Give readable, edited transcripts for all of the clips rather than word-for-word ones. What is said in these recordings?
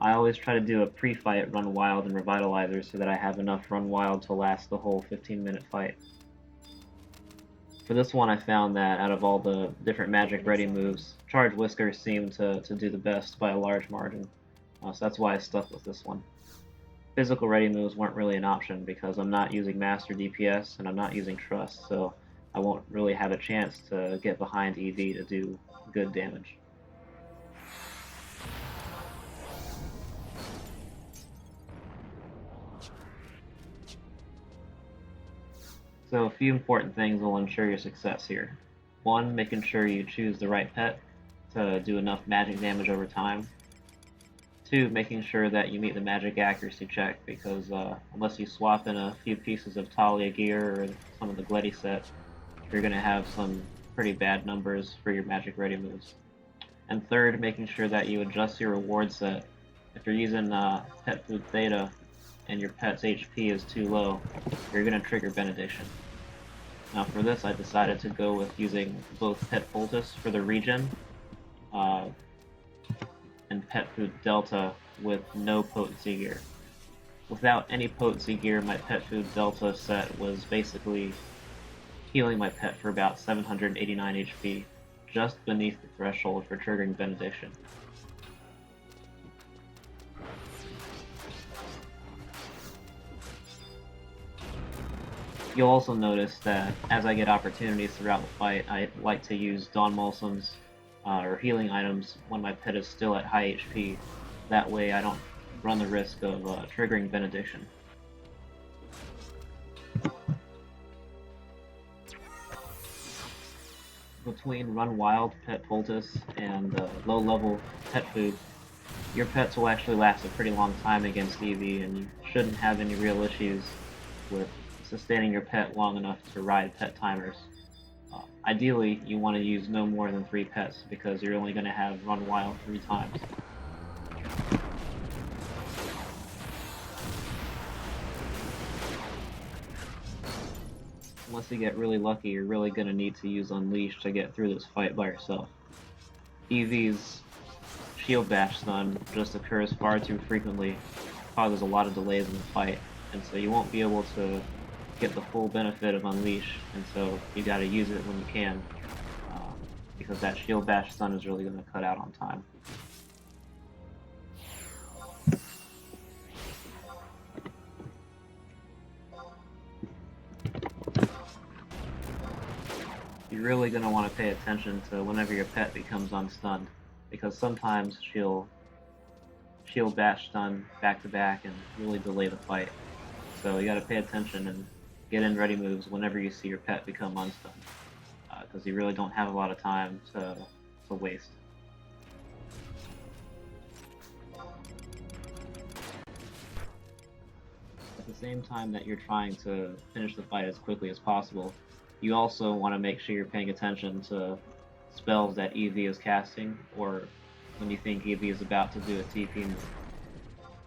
I always try to do a pre-fight run wild and revitalizer so that I have enough run wild to last the whole 15-minute fight. For this one, I found that out of all the different magic ready moves, Charge Whisker seemed to do the best by a large margin, so that's why I stuck with this one. Physical ready moves weren't really an option because I'm not using Master DPS and I'm not using Trust, so I won't really have a chance to get behind EV to do good damage. So a few important things will ensure your success here. One, making sure you choose the right pet to do enough magic damage over time. Two, making sure that you meet the magic accuracy check because unless you swap in a few pieces of Talia gear or some of the Gledi set, you're going to have some pretty bad numbers for your magic ready moves. And third, making sure that you adjust your reward set. If you're using Pet Food Theta and your pet's HP is too low, you're going to trigger Benediction. Now for this, I decided to go with using both Pet Poultice for the regen uh, and Pet Food Delta with no potency gear. Without any potency gear, my Pet Food Delta set was basically healing my pet for about 789 HP, just beneath the threshold for triggering Benediction. You'll also notice that as I get opportunities throughout the fight, I like to use Dawn Mulsums or healing items when my pet is still at high HP. That way I don't run the risk of triggering Benediction. Between Run Wild, Pet Poultice, and low-level pet food, your pets will actually last a pretty long time against EV, and you shouldn't have any real issues with sustaining your pet long enough to ride pet timers. Ideally, you want to use no more than 3 pets because you're only going to have Run Wild 3 times. Unless you get really lucky, you're really going to need to use Unleash to get through this fight by yourself. EV's Shield Bash stun just occurs far too frequently, causes a lot of delays in the fight, and so you won't be able to get the full benefit of Unleash, and so you gotta use it when you can, because that Shield Bash stun is really gonna cut out on time. You're really gonna want to pay attention to whenever your pet becomes unstunned, because sometimes she'll Shield Bash stun back to back and really delay the fight. So you gotta pay attention and get in ready moves whenever you see your pet become unstunned, because you really don't have a lot of time to waste. At the same time that you're trying to finish the fight as quickly as possible, you also want to make sure you're paying attention to spells that EV is casting, or when you think EV is about to do a TP move.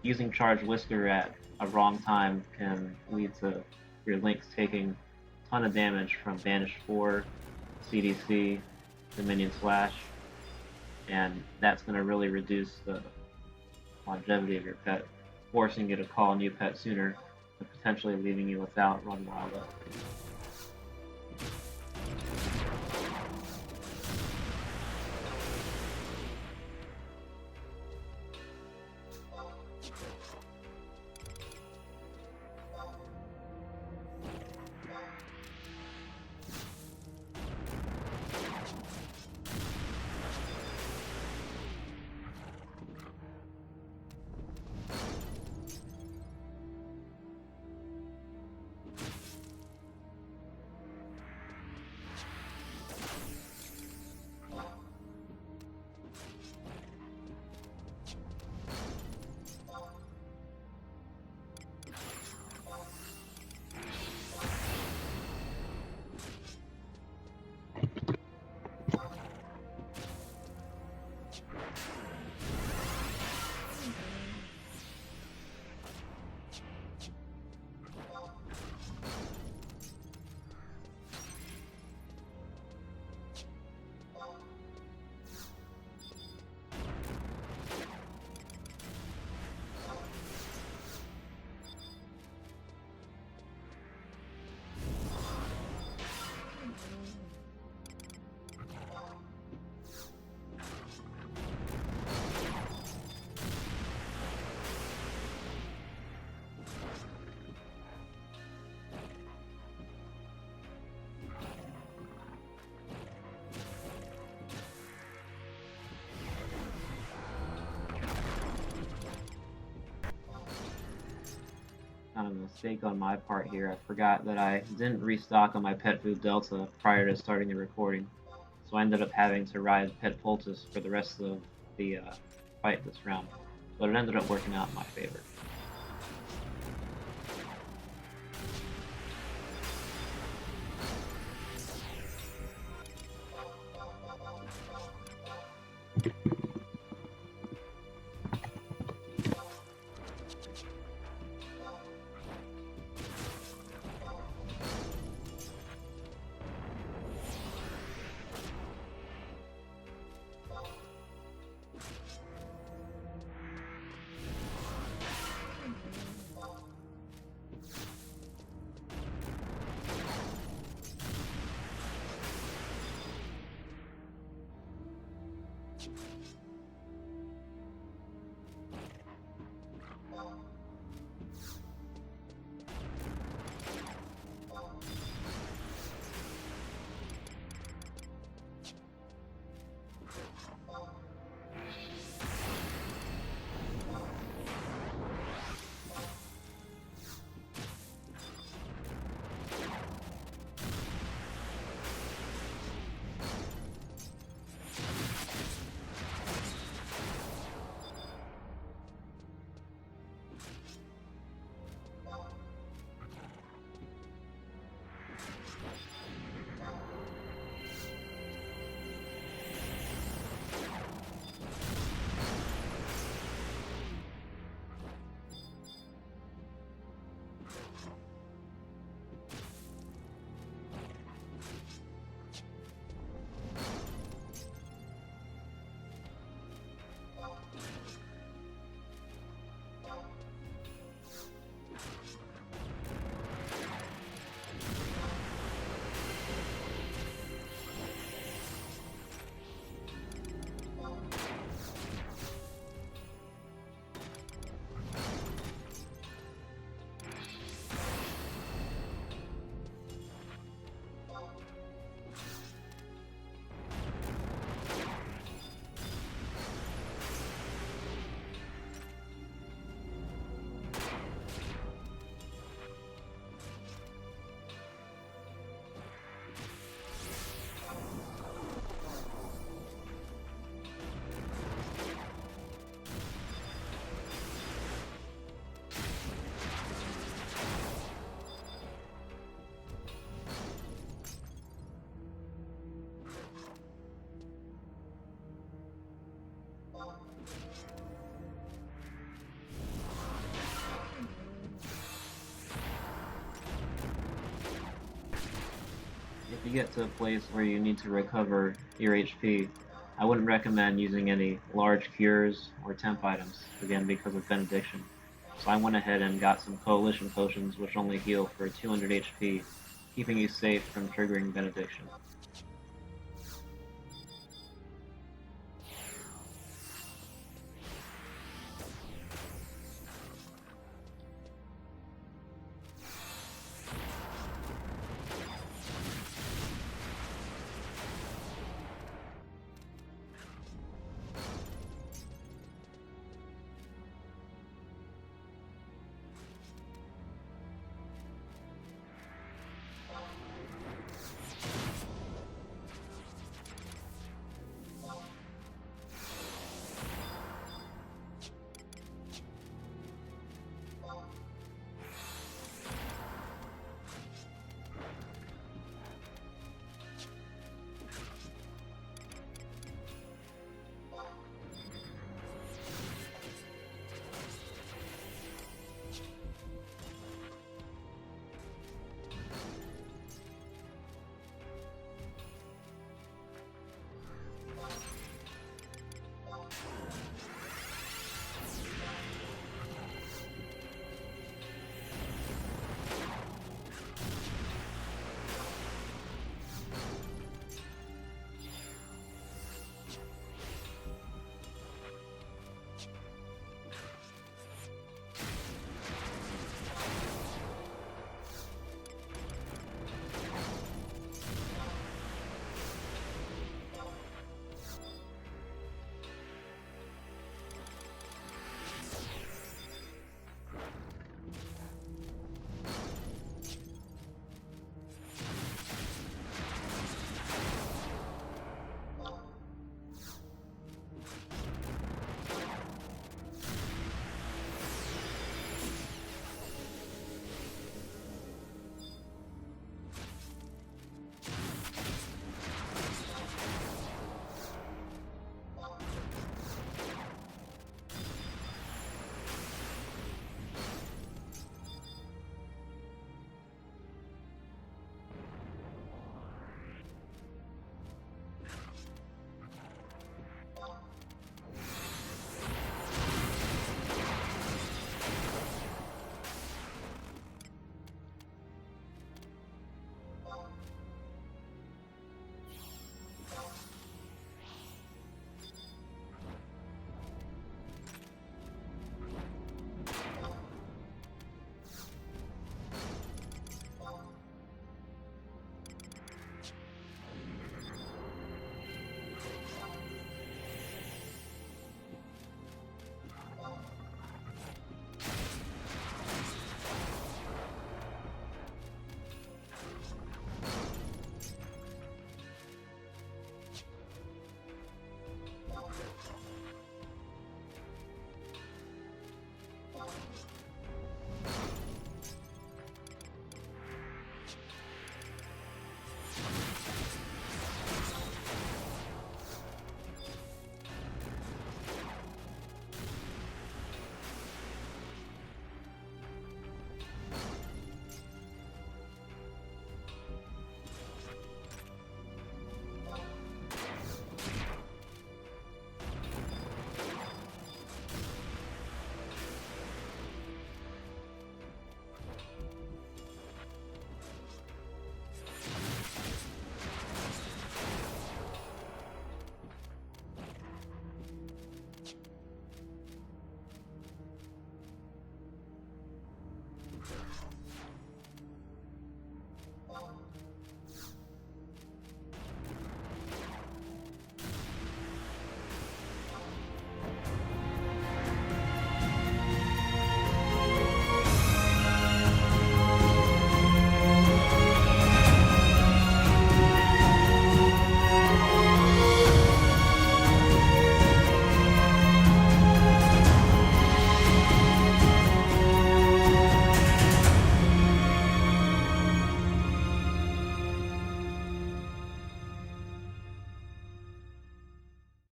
Using Charge Whisker at a wrong time can lead to your Lynx taking a ton of damage from Banish 4, CDC, Dominion Slash, and that's going to really reduce the longevity of your pet, forcing you to call a new pet sooner, and potentially leaving you without Run Wild up. kind of a mistake on my part here. I forgot that I didn't restock on my pet food Delta prior to starting the recording, so I ended up having to ride pet Poultice for the rest of the fight this round, but it ended up working out in my favor. If you get to a place where you need to recover your HP, I wouldn't recommend using any large cures or temp items, again because of Benediction. So I went ahead and got some Coalition Potions which only heal for 200 HP, keeping you safe from triggering Benediction.